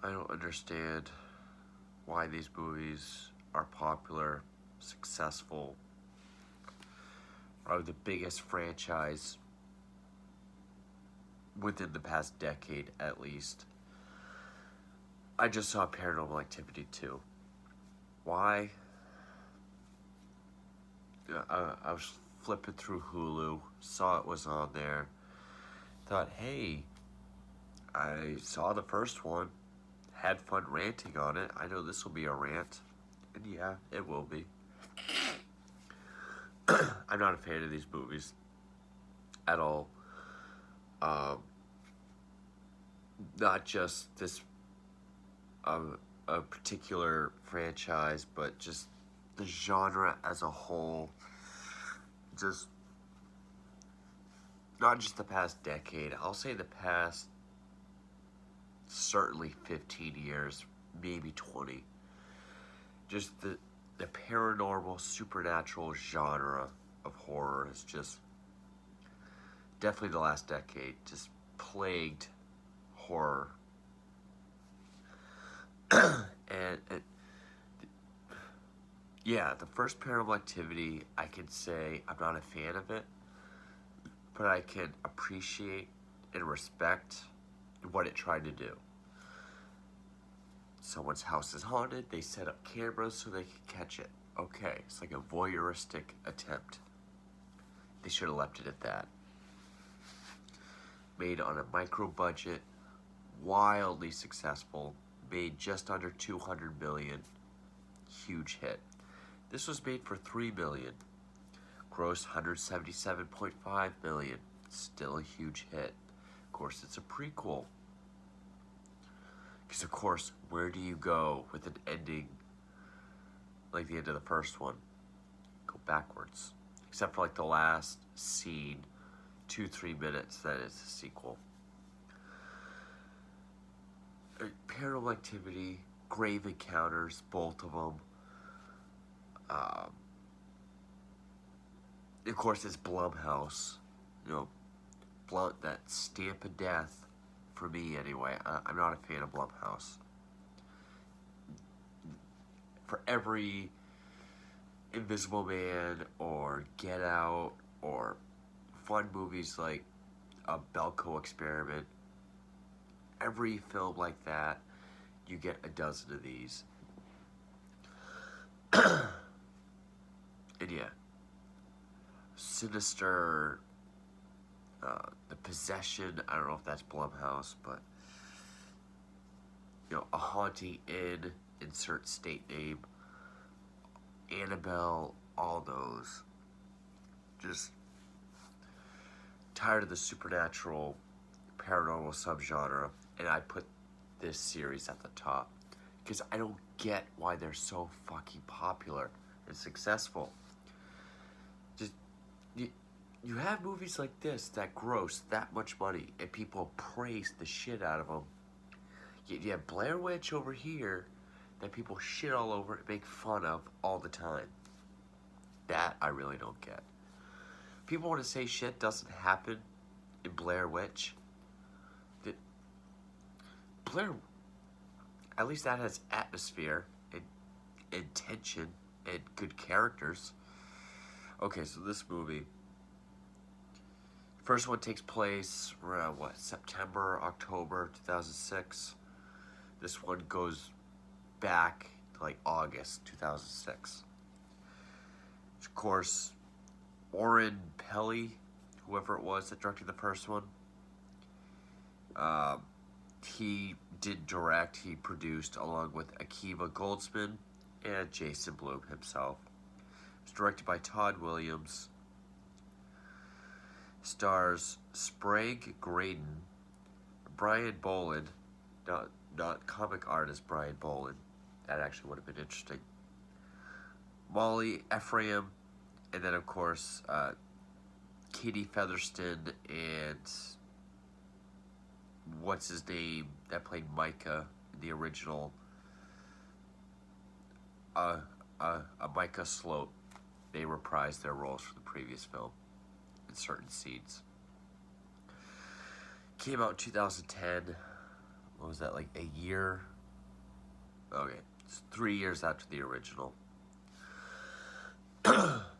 I don't understand why these movies are popular, successful, are the biggest franchise within the past decade at least. I just saw Paranormal Activity 2. Why? I was flipping through Hulu, saw it was on there, thought, hey, I saw the first one, had fun ranting on it. I know this will be a rant. And yeah, it will be. I'm not a fan of these movies at all. Not just this a particular franchise, but just the genre as a whole. Just not just the past decade. I'll say the past certainly 15 years, maybe 20. Just the paranormal, supernatural genre of horror is just definitely the last decade just plagued horror. and yeah, the first Paranormal Activity, I can say I'm not a fan of it, but I can appreciate and respect what it tried to do. Someone's house is haunted, they set up cameras so they can catch it. Okay, it's like a voyeuristic attempt. They should have left it at that. Made on a micro budget, wildly successful, made just under 200 million. Huge hit. This was made for 3 million. Grossed 177.5 million. Still a huge hit. Of course, it's a prequel. Because, of course, where do you go with an ending like the end of the first one? Go backwards. Except for like the last scene, 2-3 minutes, that is a sequel. Paranormal Activity, Grave Encounters, both of them. Of course, it's Blumhouse. You know, Blunt, that stamp of death, for me anyway. I'm not a fan of Blumhouse. For every Invisible Man or Get Out or fun movies like a Belko Experiment, every film like that, you get a dozen of these. And yeah, Sinister, The Possession, I don't know if that's Blumhouse, but, you know, A Haunting in, insert state name, Annabelle, all those. Just tired of the supernatural, paranormal subgenre, and I put this series at the top because I don't get why they're so fucking popular and successful. Just you have movies like this that gross that much money and people praise the shit out of them. You have Blair Witch over here that people shit all over and make fun of all the time. That I really don't get. People want to say shit doesn't happen in Blair Witch. Blair, at least that has atmosphere and tension and good characters. Okay, so this movie, first one takes place around September, October 2006. This one goes back to like August 2006. Of course, Oren Peli, whoever it was that directed the first one, he did direct, he produced along with Akiva Goldsman and Jason Blum himself. It was directed by Todd Williams. Stars Sprague Graydon, Brian Boland, not comic artist Brian Boland. That actually would have been interesting. Molly Ephraim, and then of course Katie Featherston and what's his name that played Micah in the original, Micah Slope. They reprised their roles from the previous film in certain scenes. Came out in 2010. What was that, like a year Okay, it's 3 years after the original.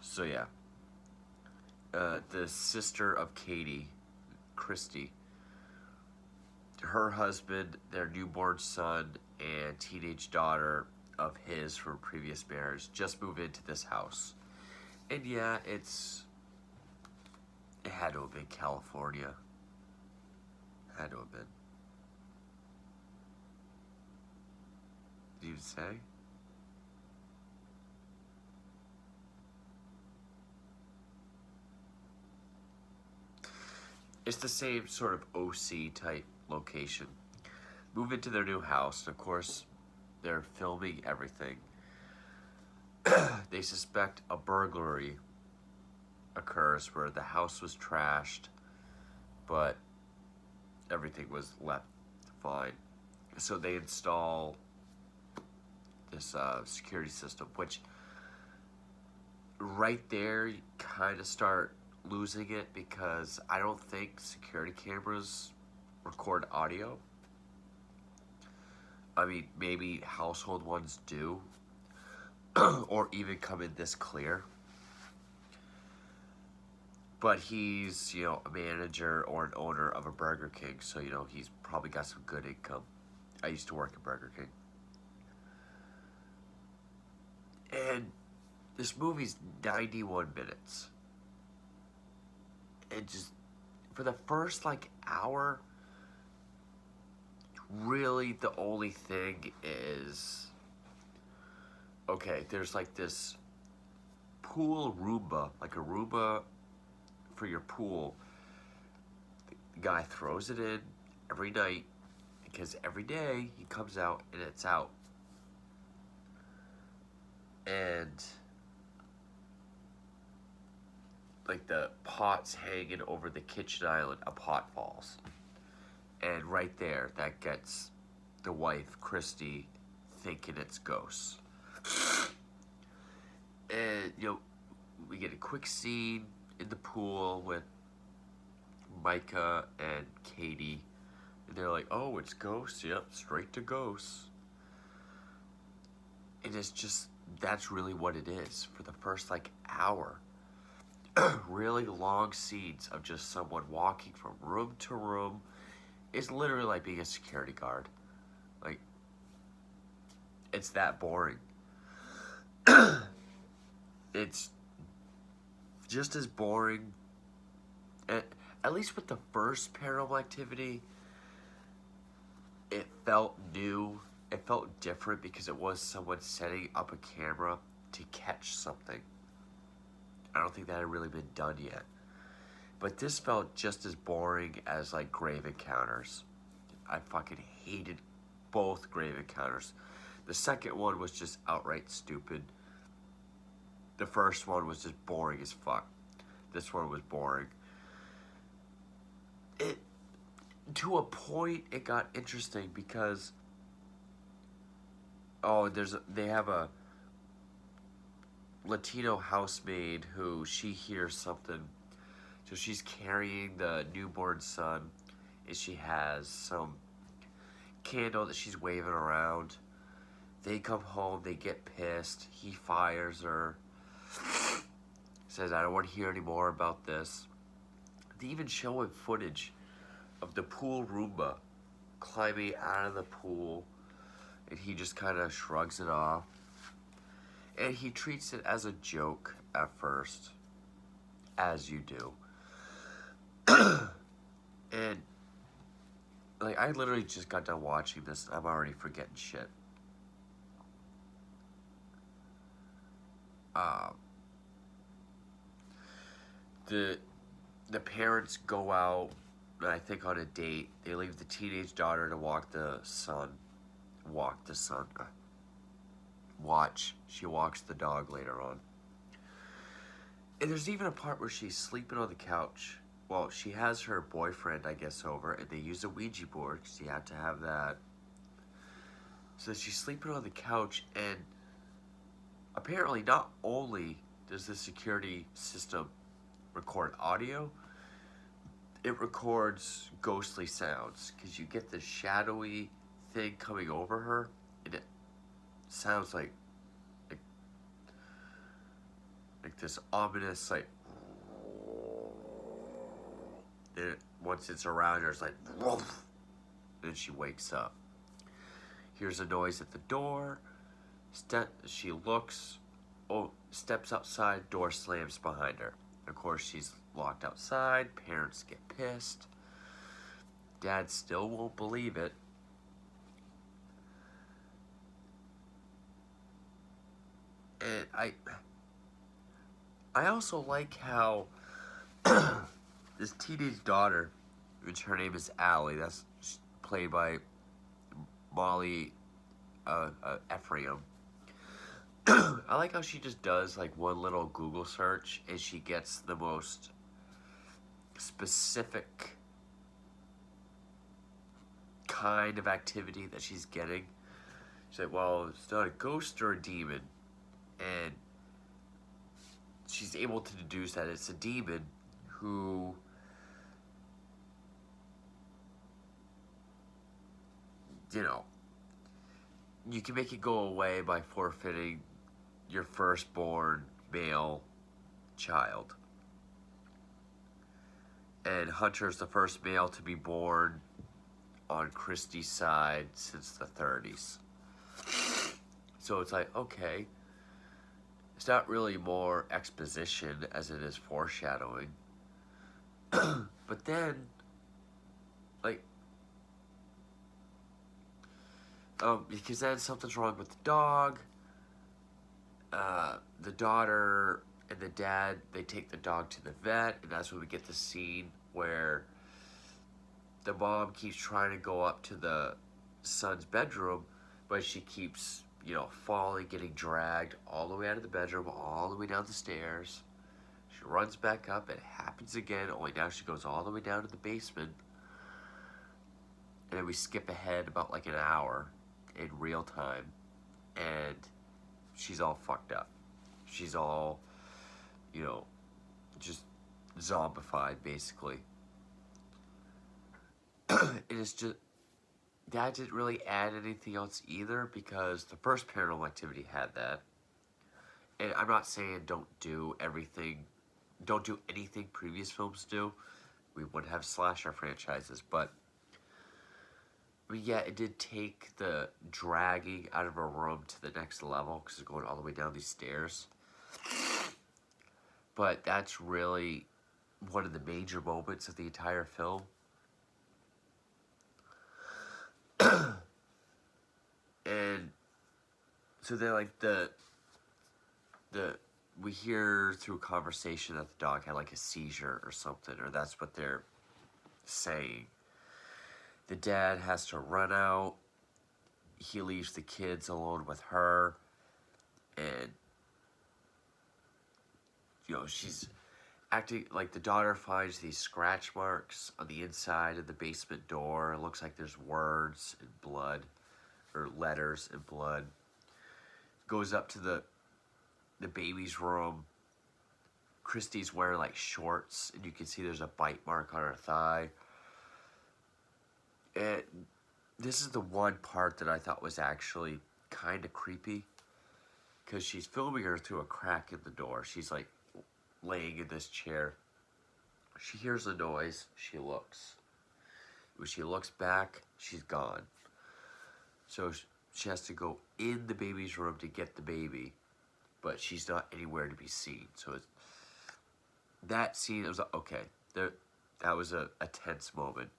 So yeah, the sister of Katie, Christy, her husband, their newborn son, and teenage daughter of his from previous marriage just move into this house. And yeah, it had to have been California. Had to have been. Did you say? It's the same sort of OC type location. Move into their new house. Of course, they're filming everything. They suspect a burglary occurs where the house was trashed, but everything was left fine. So they install this security system, which right there you kind of start losing it because I don't think security cameras record audio. I mean, maybe household ones do, or even come in this clear. But he's, a manager or an owner of a Burger King, so, he's probably got some good income. I used to work at Burger King. And this movie's 91 minutes. And just, for the first, hour, really the only thing is, okay, there's, this pool Roomba, a Roomba for your pool. The guy throws it in every night because every day he comes out and it's out. And the pot's hanging over the kitchen island, a pot falls. And right there, that gets the wife, Christy, thinking it's ghosts. And, we get a quick scene in the pool with Micah and Katie. And they're like, oh, it's ghosts. Yep, straight to ghosts. And it's just, that's really what it is for the first, hour. Really long scenes of just someone walking from room to room. It's literally like being a security guard. It's that boring. It's just as boring. At least with the first Paranormal Activity, it felt new. It felt different because it was someone setting up a camera to catch something. I don't think that had really been done yet. But this felt just as boring as Grave Encounters. I fucking hated both Grave Encounters. The second one was just outright stupid. The first one was just boring as fuck. This one was boring. To a point, it got interesting because they have a Latino housemaid who she hears something. So she's carrying the newborn son, and she has some candle that she's waving around. They come home, they get pissed. He fires her. Says, I don't want to hear any more about this. They even show him footage of the pool Roomba climbing out of the pool, and he just kind of shrugs it off. And he treats it as a joke at first, as you do. And I literally just got done watching this. I'm already forgetting shit. The parents go out, I think, on a date. They leave the teenage daughter to walk the son. Watch. She walks the dog later on. And there's even a part where she's sleeping on the couch. Well, she has her boyfriend, I guess, over, and they use a Ouija board because you have to have that. So she's sleeping on the couch, and apparently not only does the security system record audio, it records ghostly sounds because you get the shadowy thing coming over her, and sounds like, like this ominous, like, and once it's around her, it's like, woof, and she wakes up. Hears a noise at the door. She looks, oh, steps outside, door slams behind her. Of course, she's locked outside. Parents get pissed. Dad still won't believe it. And I also like how this teenage daughter, which her name is Allie, that's played by Molly Ephraim. I like how she just does like one little Google search and she gets the most specific kind of activity that she's getting. She's like, well, it's not a ghost or a demon. And she's able to deduce that it's a demon who you can make it go away by forfeiting your firstborn male child. And Hunter's the first male to be born on Christie's side since the 30s. So it's like, okay, it's not really more exposition as it is foreshadowing. But then, like, because then something's wrong with the dog. The daughter and the dad, they take the dog to the vet, and that's when we get the scene where the mom keeps trying to go up to the son's bedroom, but she keeps, falling, getting dragged all the way out of the bedroom, all the way down the stairs. She runs back up, it happens again, only now she goes all the way down to the basement. And then we skip ahead about like an hour in real time, and she's all fucked up. She's all, just zombified, basically. It is just, that didn't really add anything else either, because the first Paranormal Activity had that. And I'm not saying don't do anything previous films do. We would have slasher franchises, but yeah, it did take the dragging out of a room to the next level, because it's going all the way down these stairs. But that's really one of the major moments of the entire film. And so they're like we hear through conversation that the dog had like a seizure or something, or that's what they're saying. The dad has to run out. He leaves the kids alone with her, and she's acting like the daughter finds these scratch marks on the inside of the basement door. It looks like there's words and blood, or letters and blood. Goes up to the baby's room. Christy's wearing like shorts, and you can see there's a bite mark on her thigh. And this is the one part that I thought was actually kind of creepy, because she's filming her through a crack in the door. She's like laying in this chair. She hears a noise. She looks. When she looks back, she's gone. So she has to go in the baby's room to get the baby, but she's not anywhere to be seen. So that scene, it was like, okay, that was a tense moment.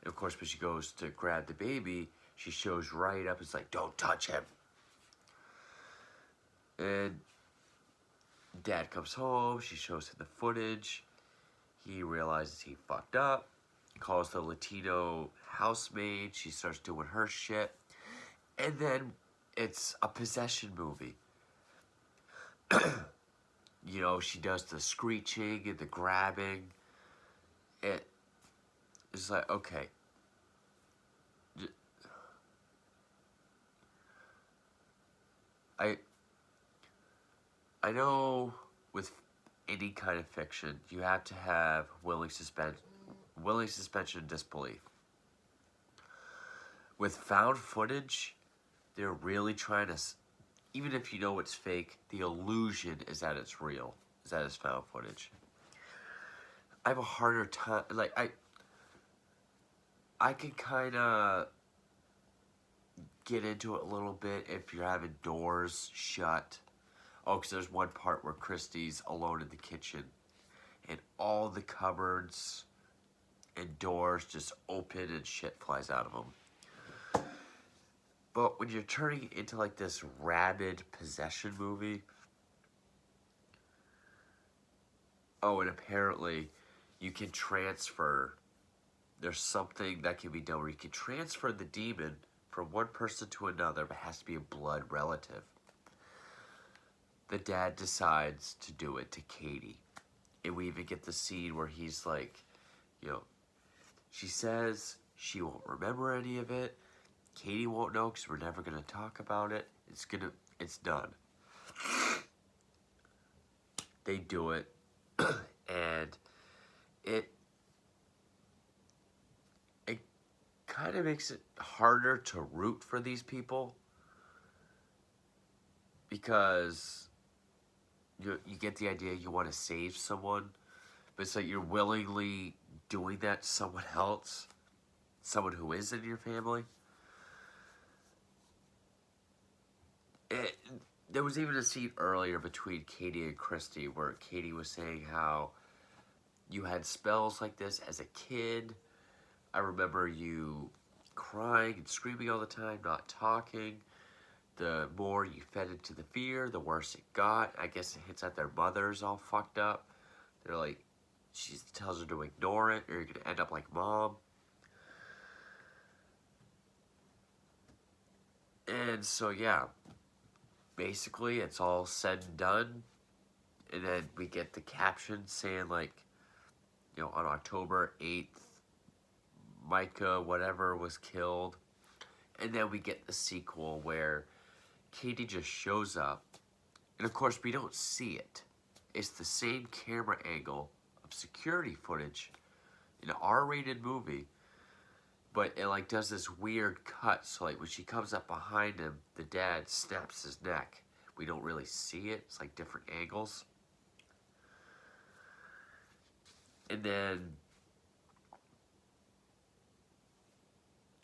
And of course, when she goes to grab the baby, she shows right up. It's like, don't touch him. And Dad comes home. She shows him the footage. He realizes he fucked up. He calls the Latino housemaid. She starts doing her shit. And then it's a possession movie. She does the screeching and the grabbing. It's like, okay. I know with any kind of fiction, you have to have willing suspension of disbelief. With found footage, they're really trying to, even if you know it's fake, the illusion is that it's real, is that it's found footage. I have a harder time, like, I can kind of get into it a little bit if you're having doors shut. Oh, because there's one part where Christy's alone in the kitchen, and all the cupboards and doors just open and shit flies out of them. But when you're turning into like this rabid possession movie, oh, and apparently you can transfer, there's something that can be done where you can transfer the demon from one person to another, but it has to be a blood relative. The dad decides to do it to Katie. And we even get the scene where he's like, you know, she says she won't remember any of it. Katie won't know because we're never going to talk about it. It's done. They do it. And it kind of makes it harder to root for these people. Because you get the idea you want to save someone, but it's like you're willingly doing that to someone else, someone who is in your family. There was even a scene earlier between Katie and Christy where Katie was saying how you had spells like this as a kid. I remember you crying and screaming all the time, not talking. The more you fed into the fear, the worse it got. I guess it hits at their mothers all fucked up. They're like, she tells her to ignore it or you're going to end up like mom. And so, yeah, basically it's all said and done. And then we get the caption saying like, you know, on October 8th, Micah, whatever, was killed. And then we get the sequel where Katie just shows up. And of course, we don't see it. It's the same camera angle of security footage in an R-rated movie. But it like does this weird cut. So like when she comes up behind him, the dad snaps his neck. We don't really see it. It's like different angles. And then,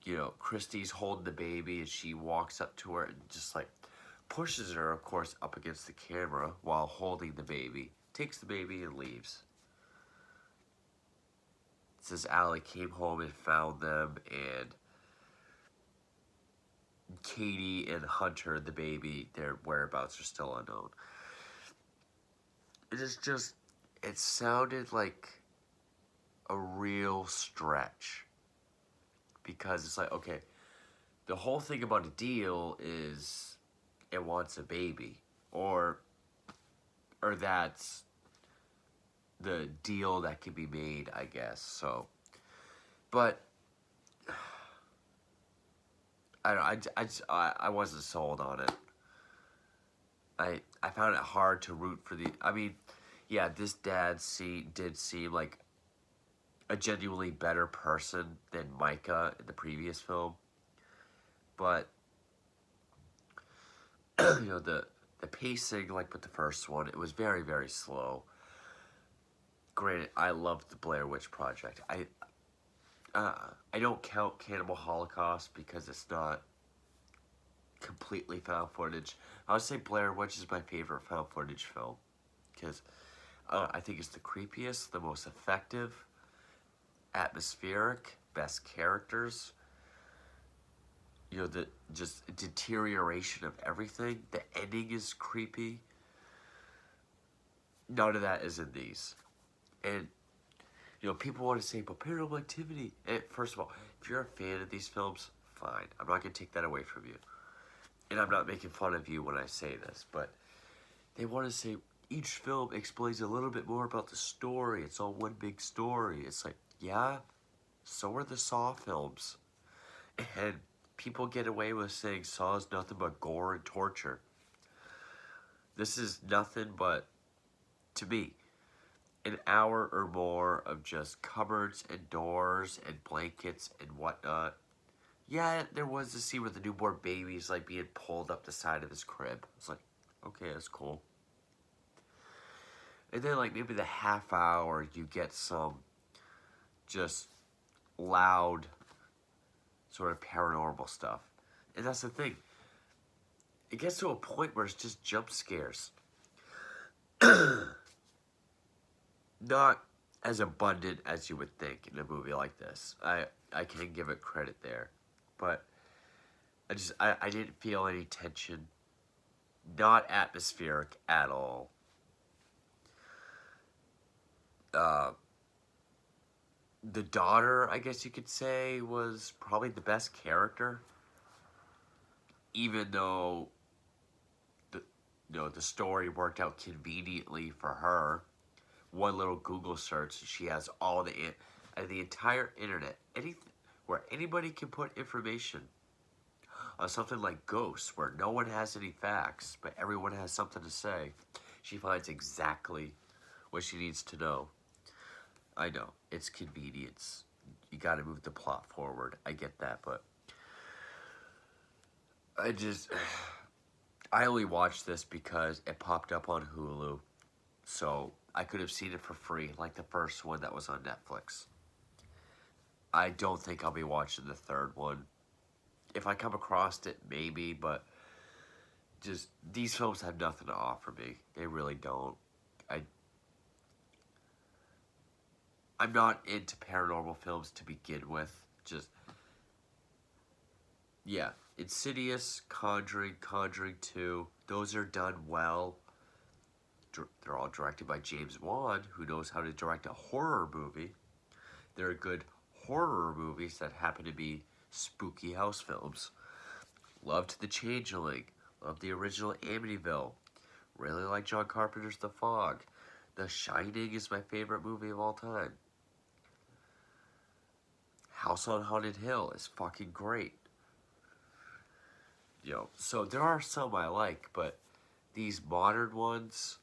you know, Christy's holding the baby and she walks up to her and just like pushes her, of course, up against the camera while holding the baby. Takes the baby and leaves. It says Allie came home and found them, and Katie and Hunter, the baby, their whereabouts are still unknown. It is just, it sounded like a real stretch. Because it's like, okay, the whole thing about a deal is it wants a baby. Or that's the deal that can be made, I guess. So, but I don't know, I wasn't sold on it. I found it hard to root for the. I mean, yeah, this dad did seem like a genuinely better person than Micah in the previous film, but you know the pacing, like with the first one, it was very, very slow. Granted, I loved the Blair Witch Project. I don't count Cannibal Holocaust because it's not completely found footage. I would say Blair Witch is my favorite found footage film because I think it's the creepiest, the most effective, atmospheric, best characters. You know, the just deterioration of everything. The ending is creepy. None of that is in these. And, you know, people want to say, but Paranormal Activity. And first of all, if you're a fan of these films, fine. I'm not going to take that away from you. And I'm not making fun of you when I say this, but they want to say each film explains a little bit more about the story. It's all one big story. It's like, yeah, so are the Saw films. And people get away with saying Saw is nothing but gore and torture. This is nothing but, to me, an hour or more of just cupboards and doors and blankets and whatnot. Yeah, there was a scene where the newborn baby's like being pulled up the side of his crib. It's like, okay, that's cool. And then like maybe the half hour you get some just loud sort of paranormal stuff. And that's the thing. It gets to a point where it's just jump scares. Not as abundant as you would think in a movie like this. I can give it credit there. But I didn't feel any tension. Not atmospheric at all. Uh, the daughter, I guess you could say, was probably the best character. Even though the the story worked out conveniently for her. One little Google search, she has all the entire internet, anything where anybody can put information on something like ghosts, where no one has any facts, but everyone has something to say. She finds exactly what she needs to know. I know it's convenience. You got to move the plot forward. I get that, but I just I only watched this because it popped up on Hulu. So I could have seen it for free, like the first one that was on Netflix. I don't think I'll be watching the third one. If I come across it, maybe, but just these films have nothing to offer me. They really don't. I I'm not into paranormal films to begin with. Just yeah, Insidious, Conjuring, Conjuring 2, those are done well. They're all directed by James Wan, who knows how to direct a horror movie. They're good horror movies that happen to be spooky house films. Loved The Changeling. Loved the original Amityville. Really like John Carpenter's The Fog. The Shining is my favorite movie of all time. House on Haunted Hill is fucking great. So there are some I like, but these modern ones,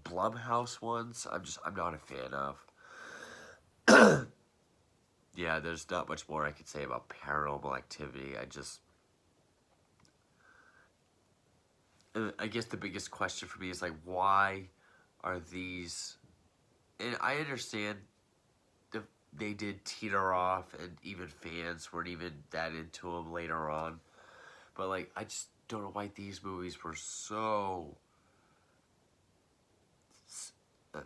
Blumhouse ones, I'm not a fan of. Yeah, there's not much more I could say about Paranormal Activity. I guess the biggest question for me is like, why are these? And I understand they did teeter off, and even fans weren't even that into them later on. But like, I just don't know why these movies were so. Uh,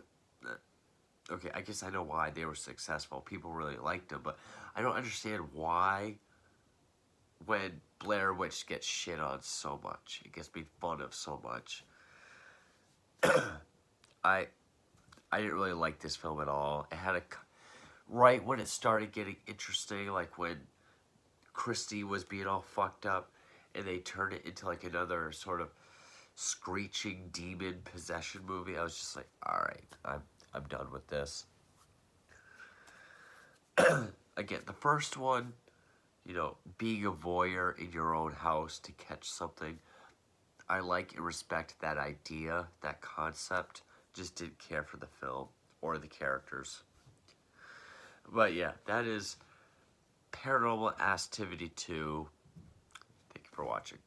uh, okay, I guess I know why they were successful. People really liked them, but I don't understand why when Blair Witch gets shit on so much, it gets made fun of so much. I I didn't really like this film at all. It had right when it started getting interesting, like when Christy was being all fucked up, and they turned it into like another sort of screeching demon possession movie. I was just like, all right, I'm done with this. Again, the first one, being a voyeur in your own house to catch something, I like and respect that idea, that concept. Just didn't care for the film or the characters. But yeah, that is Paranormal Activity 2. Thank you for watching.